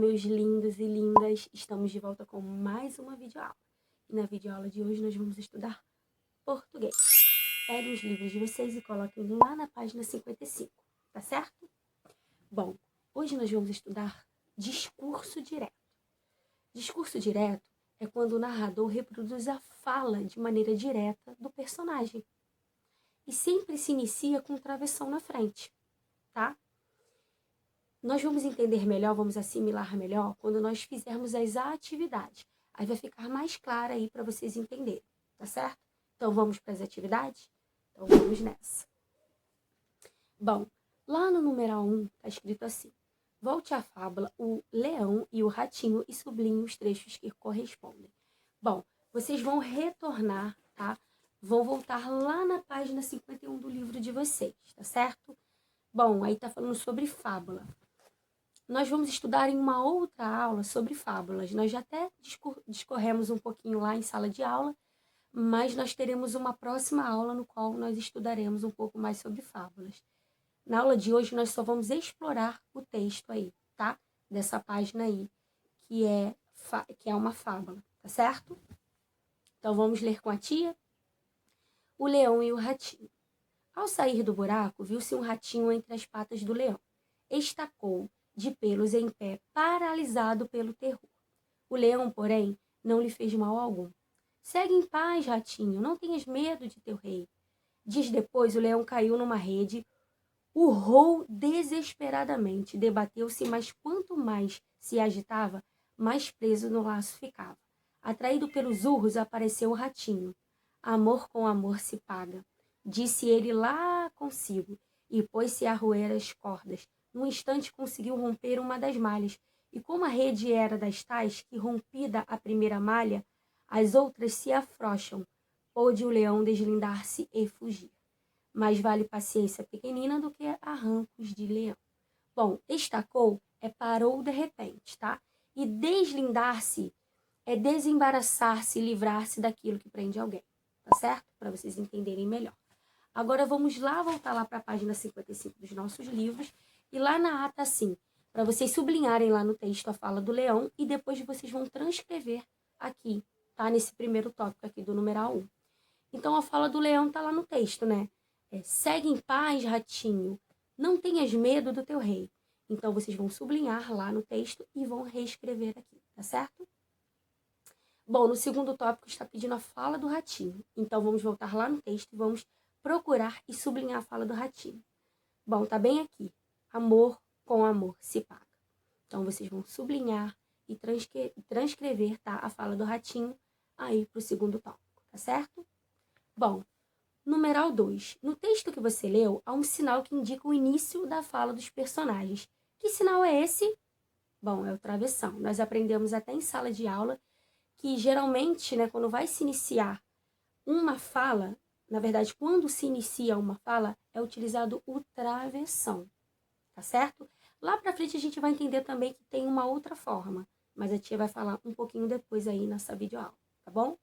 meus lindos e lindas! Estamos de volta com mais uma videoaula. E na videoaula de hoje nós vamos estudar português. Peguem os livros de vocês e coloquem lá na página 55, tá certo? Bom, hoje nós vamos estudar discurso direto. Discurso direto é quando o narrador reproduz a fala de maneira direta do personagem. E sempre se inicia com travessão na frente, tá? Nós vamos entender melhor, vamos assimilar melhor quando nós fizermos as atividades. Aí vai ficar mais claro aí para vocês entenderem, tá certo? Então vamos para as atividades? Então vamos nessa. Bom, lá no numeral 1 está escrito assim: volte à fábula o leão e o ratinho e sublinhe os trechos que correspondem. Bom, vocês vão retornar, tá? Vão voltar lá na página 51 do livro de vocês, tá certo? Bom, aí tá falando sobre fábula. Nós vamos estudar em uma outra aula sobre fábulas. Nós já até discorremos um pouquinho lá em sala de aula, mas nós teremos uma próxima aula no qual nós estudaremos um pouco mais sobre fábulas. Na aula de hoje nós só vamos explorar o texto aí, tá? Dessa página aí, que é uma fábula, tá certo? Então vamos ler com a tia? O leão e o ratinho. Ao sair do buraco, viu-se um ratinho entre as patas do leão. Estacou de pelos em pé, paralisado pelo terror. O leão, porém, não lhe fez mal algum. Segue em paz, ratinho, não tenhas medo de teu rei. Dias depois, o leão caiu numa rede, urrou desesperadamente, debateu-se, mas quanto mais se agitava, mais preso no laço ficava. Atraído pelos urros, apareceu o ratinho. Amor com amor se paga, disse ele lá consigo, e pôs-se a roer as cordas. Num instante conseguiu romper uma das malhas, e como a rede era das tais que, rompida a primeira malha, as outras se afrouxam, pôde o leão deslindar-se e fugir. Mais vale paciência pequenina do que arrancos de leão. Bom, estacou é parou de repente, tá? E deslindar-se é desembaraçar-se, livrar-se daquilo que prende alguém, tá certo? Para vocês entenderem melhor. Agora vamos lá, voltar lá para a página 55 dos nossos livros. E lá na ata, assim, para vocês sublinharem lá no texto a fala do leão e depois vocês vão transcrever aqui, tá? Nesse primeiro tópico aqui do numeral 1. Então, a fala do leão tá lá no texto, né? Segue em paz, ratinho, não tenhas medo do teu rei. Então, vocês vão sublinhar lá no texto e vão reescrever aqui, tá certo? Bom, no segundo tópico está pedindo a fala do ratinho. Então, vamos voltar lá no texto e vamos procurar e sublinhar a fala do ratinho. Bom, tá bem aqui. Amor com amor se paga. Então, vocês vão sublinhar e transcrever, tá, a fala do ratinho aí para o segundo tópico, tá certo? Bom, numeral 2. No texto que você leu, há um sinal que indica o início da fala dos personagens. Que sinal é esse? Bom, é o travessão. Nós aprendemos até em sala de aula que geralmente, né, quando vai se iniciar uma fala, na verdade, quando se inicia uma fala, é utilizado o travessão. Tá certo? Lá pra frente a gente vai entender também que tem uma outra forma, mas a tia vai falar um pouquinho depois aí nessa videoaula, tá bom?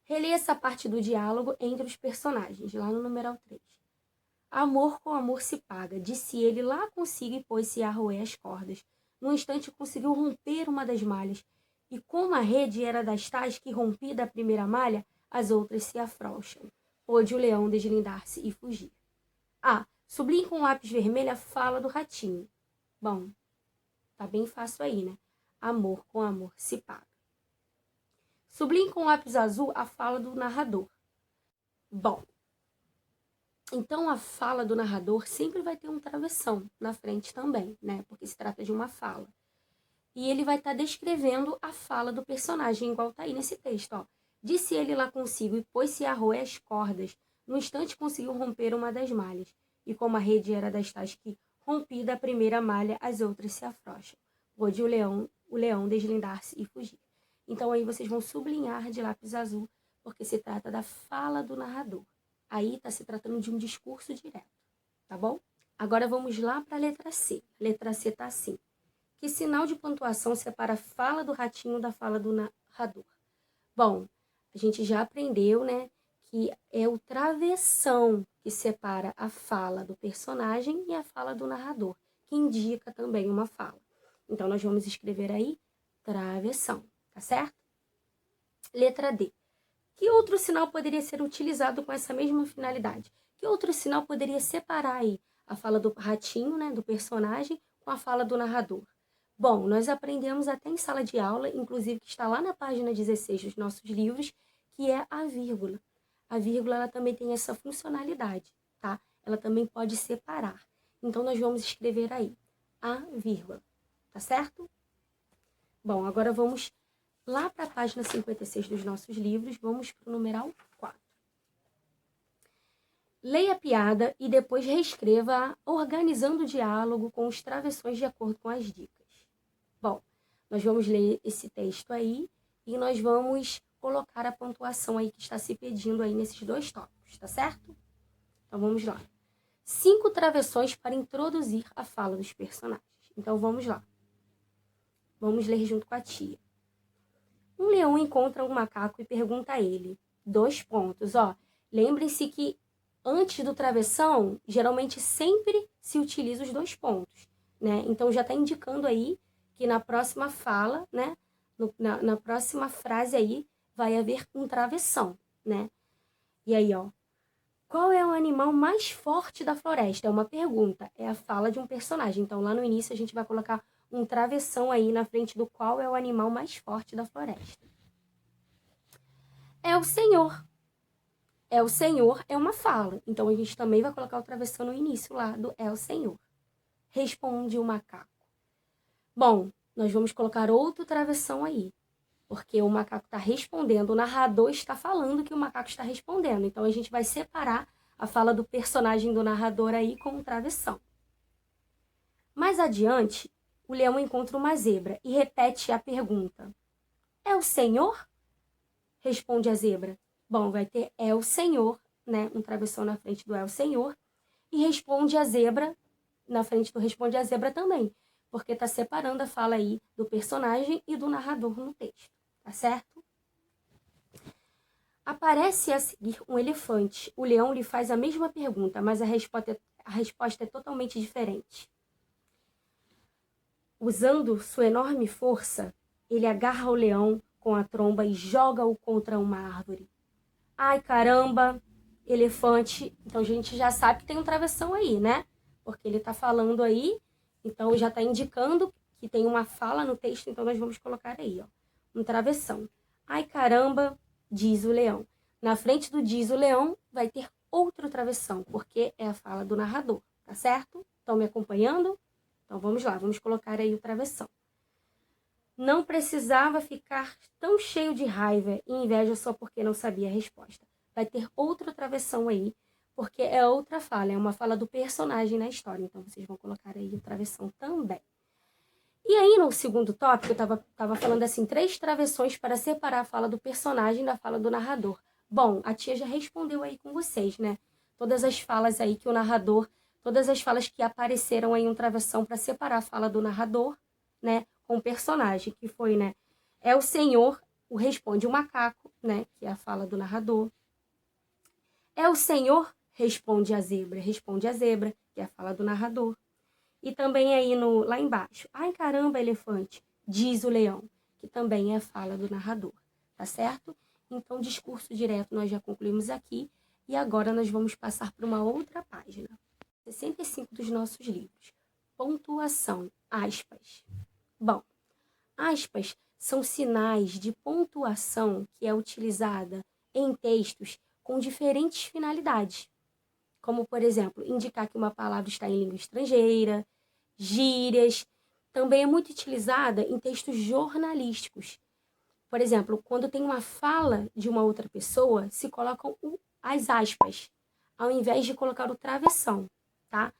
Releia essa parte do diálogo entre os personagens, lá no numeral 3. Amor com amor se paga, disse ele lá consigo e pôs-se a roer as cordas. Num instante conseguiu romper uma das malhas, e como a rede era das tais que, rompida a primeira malha, as outras se afrouxam. Pôde o leão deslindar-se e fugir. Sublinhe com lápis vermelho a fala do ratinho. Bom, tá bem fácil aí, né? Amor com amor se paga. Sublinhe com lápis azul a fala do narrador. Bom, então a fala do narrador sempre vai ter um travessão na frente também, né? Porque se trata de uma fala. E ele vai estar descrevendo a fala do personagem, igual tá aí nesse texto, ó. Disse ele lá consigo e pôs-se a roer as cordas. No instante conseguiu romper uma das malhas. E como a rede era das tais que, rompida a primeira malha, as outras se afrouxam. Pôde o leão deslindar-se e fugir. Então aí vocês vão sublinhar de lápis azul, porque se trata da fala do narrador. Aí está se tratando de um discurso direto, tá bom? Agora vamos lá para a letra C. A letra C está assim. Que sinal de pontuação separa a fala do ratinho da fala do narrador? Bom, a gente já aprendeu, né, que é o travessão que separa a fala do personagem e a fala do narrador, que indica também uma fala. Então, nós vamos escrever aí travessão, tá certo? Letra D. Que outro sinal poderia ser utilizado com essa mesma finalidade? Que outro sinal poderia separar aí a fala do ratinho, né, do personagem, com a fala do narrador? Bom, nós aprendemos até em sala de aula, inclusive que está lá na página 16 dos nossos livros, que é a vírgula. A vírgula ela também tem essa funcionalidade, tá? Ela também pode separar. Então, nós vamos escrever aí a vírgula, tá certo? Bom, agora vamos lá para a página 56 dos nossos livros, vamos para o numeral 4. Leia a piada e depois reescreva organizando o diálogo com os travessões de acordo com as dicas. Bom, nós vamos ler esse texto aí e nós vamos colocar a pontuação aí que está se pedindo aí nesses 2 tópicos, tá certo? Então, vamos lá. 5 travessões para introduzir a fala dos personagens. Então, vamos lá. Vamos ler junto com a tia. Um leão encontra um macaco e pergunta a ele. 2 pontos, ó. Lembrem-se que antes do travessão, geralmente sempre se utiliza os 2 pontos, né? Então, já está indicando aí que na próxima fala, né? Na próxima frase aí, vai haver um travessão, né? E aí, ó. Qual é o animal mais forte da floresta? É uma pergunta, é a fala de um personagem. Então, lá no início, a gente vai colocar um travessão aí na frente do qual é o animal mais forte da floresta. É o Senhor. É o Senhor é uma fala. Então, a gente também vai colocar o travessão no início lá do é o Senhor. Responde o macaco. Bom, nós vamos colocar outro travessão aí. Porque o macaco está respondendo, o narrador está falando que o macaco está respondendo. Então, a gente vai separar a fala do personagem do narrador aí com um travessão. Mais adiante, o leão encontra uma zebra e repete a pergunta. É o Senhor? Responde a zebra. Bom, vai ter é o Senhor, né? Um travessão na frente do é o Senhor. E responde a zebra, na frente do responde a zebra também. Porque está separando a fala aí do personagem e do narrador no texto. Tá certo? Aparece a seguir um elefante. O leão lhe faz a mesma pergunta, mas a resposta é totalmente diferente. Usando sua enorme força, ele agarra o leão com a tromba e joga-o contra uma árvore. Ai, caramba, elefante. Então, a gente já sabe que tem um travessão aí, né? Porque ele está falando aí, então já está indicando que tem uma fala no texto, então nós vamos colocar aí, ó, um travessão. Ai, caramba, diz o leão. Na frente do diz o leão, vai ter outro travessão, porque é a fala do narrador, tá certo? Estão me acompanhando? Então, vamos lá, vamos colocar aí o travessão. Não precisava ficar tão cheio de raiva e inveja só porque não sabia a resposta. Vai ter outra travessão aí, porque é outra fala, é uma fala do personagem na história. Então, vocês vão colocar aí o travessão também. E aí, no segundo tópico, eu tava falando assim, 3 travessões para separar a fala do personagem da fala do narrador. Bom, a tia já respondeu aí com vocês, né? Todas as falas aí que o narrador, todas as falas que apareceram aí um travessão para separar a fala do narrador, né? Com o personagem, que foi, né? É o Senhor, o responde o macaco, né? Que é a fala do narrador. É o Senhor, responde a zebra, que é a fala do narrador. E também aí lá embaixo, ai caramba, elefante, diz o leão, que também é a fala do narrador, tá certo? Então, discurso direto nós já concluímos aqui e agora nós vamos passar para uma outra página. 65 dos nossos livros. Pontuação, aspas. Bom, aspas são sinais de pontuação que é utilizada em textos com diferentes finalidades, como, por exemplo, indicar que uma palavra está em língua estrangeira, gírias. Também é muito utilizada em textos jornalísticos. Por exemplo, quando tem uma fala de uma outra pessoa, se colocam as aspas, ao invés de colocar o travessão, tá?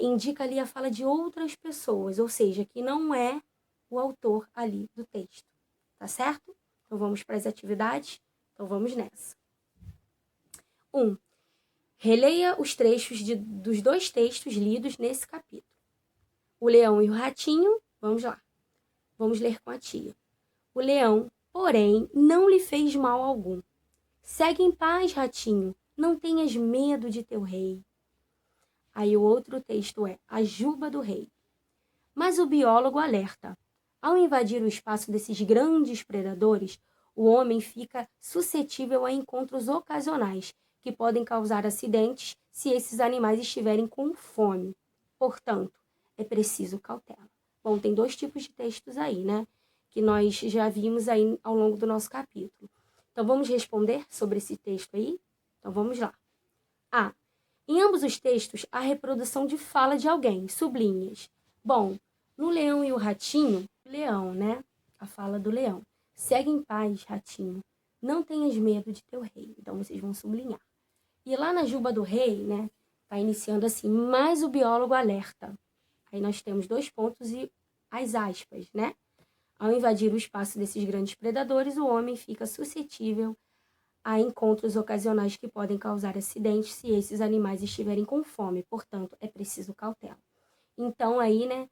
Indica ali a fala de outras pessoas, ou seja, que não é o autor ali do texto, tá certo? Então, vamos para as atividades? Então, vamos nessa. 1. Releia os trechos dos 2 textos lidos nesse capítulo. O leão e o ratinho, vamos lá. Vamos ler com a tia. O leão, porém, não lhe fez mal algum. Segue em paz, ratinho, não tenhas medo de teu rei. Aí o outro texto é a juba do rei. Mas o biólogo alerta: ao invadir o espaço desses grandes predadores, o homem fica suscetível a encontros ocasionais que podem causar acidentes se esses animais estiverem com fome. Portanto, é preciso cautela. Bom, tem dois tipos de textos aí, né? Que nós já vimos aí ao longo do nosso capítulo. Então, vamos responder sobre esse texto aí? Então, vamos lá. A. Em ambos os textos, há reprodução de fala de alguém, sublinhas. Bom, no Leão e o Ratinho, leão, né? A fala do leão. Segue em paz, ratinho. Não tenhas medo de teu rei. Então, vocês vão sublinhar. E lá na Juba do Rei, né? Tá iniciando assim, mais o biólogo alerta. Aí nós temos 2 pontos e as aspas, né? Ao invadir o espaço desses grandes predadores, o homem fica suscetível a encontros ocasionais que podem causar acidentes se esses animais estiverem com fome. Portanto, é preciso cautela. Então, aí, né,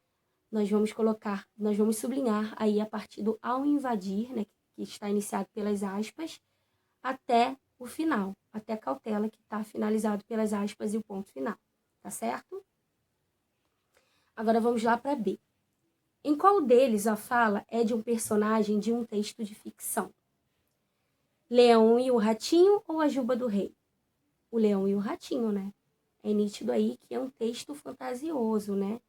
nós vamos sublinhar aí a partir do ao invadir, né, que está iniciado pelas aspas, até o final, até a cautela que está finalizado pelas aspas e o ponto final, tá certo? Agora vamos lá para B. Em qual deles a fala é de um personagem de um texto de ficção? Leão e o Ratinho ou a Juba do Rei? O Leão e o Ratinho, né? É nítido aí que é um texto fantasioso, né?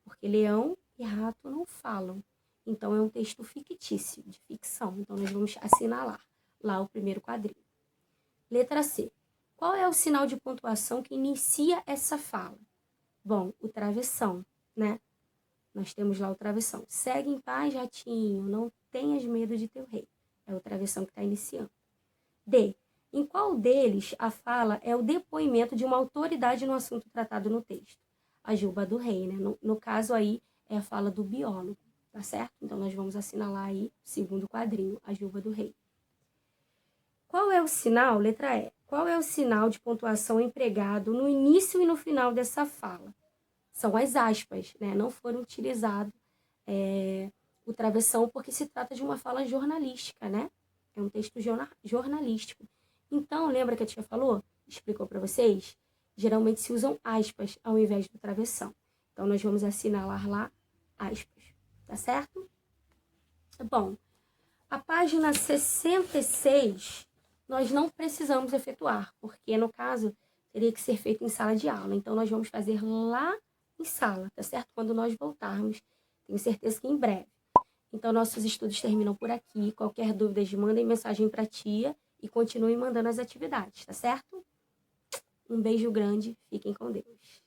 Porque leão e rato não falam. Então, é um texto fictício, de ficção. Então, nós vamos assinalar lá o primeiro quadrinho. Letra C. Qual é o sinal de pontuação que inicia essa fala? Bom, o travessão, né? Nós temos lá o travessão. Segue em paz, ratinho, não tenhas medo de teu rei. É o travessão que está iniciando. D. Em qual deles a fala é o depoimento de uma autoridade no assunto tratado no texto? A Juba do Rei, né? No caso aí, é a fala do biólogo, tá certo? Então, nós vamos assinalar aí, segundo quadrinho, a Juba do Rei. Qual é o sinal, letra E, qual é o sinal de pontuação empregado no início e no final dessa fala? São as aspas, né? Não foram utilizados o travessão porque se trata de uma fala jornalística, né? É um texto jornalístico. Então, lembra que a tia explicou para vocês? Geralmente se usam aspas ao invés do travessão. Então, nós vamos assinalar lá aspas, tá certo? Bom, a página 66 nós não precisamos efetuar, porque no caso teria que ser feito em sala de aula. Então, nós vamos fazer lá em sala, tá certo? Quando nós voltarmos, tenho certeza que em breve. Então, nossos estudos terminam por aqui. Qualquer dúvida, mandem mensagem para a tia e continuem mandando as atividades, tá certo? Um beijo grande, fiquem com Deus.